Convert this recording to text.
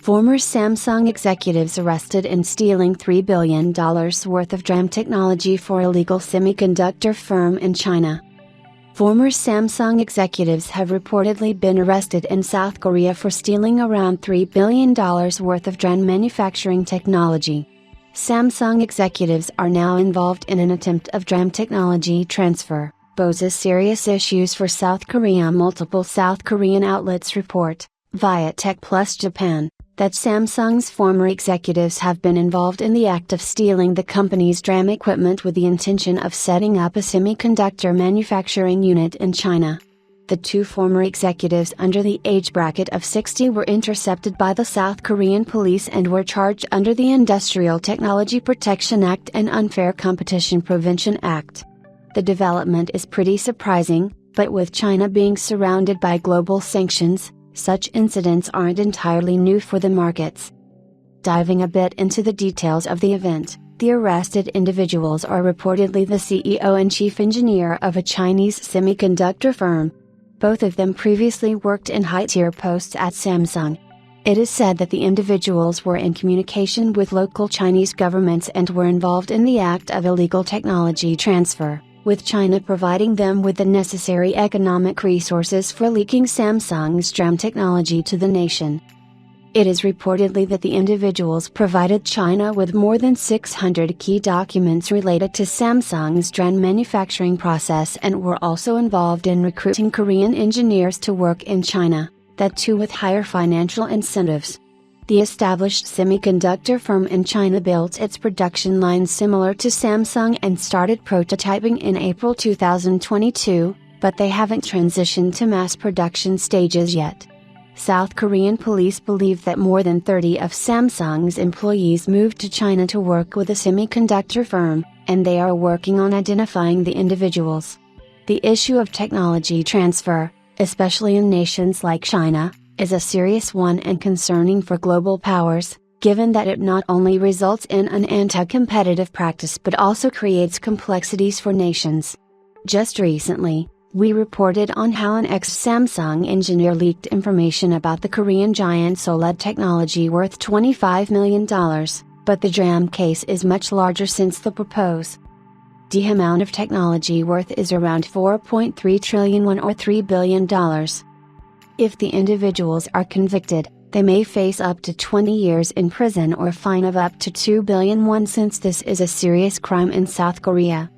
Former Samsung executives arrested in stealing $3 billion worth of DRAM technology for illegal semiconductor firm in China. Former Samsung executives have reportedly been arrested in South Korea for stealing around $3 billion worth of DRAM manufacturing technology. Samsung executives are now involved in an attempt of DRAM technology transfer, poses serious issues for South Korea. Multiple South Korean outlets report, via Tech Plus Japan, that Samsung's former executives have been involved in the act of stealing the company's DRAM equipment with the intention of setting up a semiconductor manufacturing unit in China. The two former executives under the age bracket of 60 were intercepted by the South Korean police and were charged under the Industrial Technology Protection Act and Unfair Competition Prevention Act. The development is pretty surprising, but with China being surrounded by global sanctions, such incidents aren't entirely new for the markets. Diving a bit into the details of the event, the arrested individuals are reportedly the CEO and chief engineer of a Chinese semiconductor firm. Both of them previously worked in high-tier posts at Samsung. It is said that the individuals were in communication with local Chinese governments and were involved in the act of illegal technology transfer, with China providing them with the necessary economic resources for leaking Samsung's DRAM technology to the nation. It is reportedly that the individuals provided China with more than 600 key documents related to Samsung's DRAM manufacturing process and were also involved in recruiting Korean engineers to work in China, that too with higher financial incentives. The established semiconductor firm in China built its production line similar to Samsung and started prototyping in April 2022, but they haven't transitioned to mass production stages yet. South Korean police believe that more than 30 of Samsung's employees moved to China to work with a semiconductor firm, and they are working on identifying the individuals. The issue of technology transfer, especially in nations like China, is a serious one and concerning for global powers, given that it not only results in an anti-competitive practice but also creates complexities for nations. Just recently, we reported on how an ex-Samsung engineer leaked information about the Korean giant's OLED technology worth $25 million, but the DRAM case is much larger since the proposed amount of technology worth is around 4.3 trillion won or $3 billion. If the individuals are convicted, they may face up to 20 years in prison or a fine of up to 2 billion won since this is a serious crime in South Korea.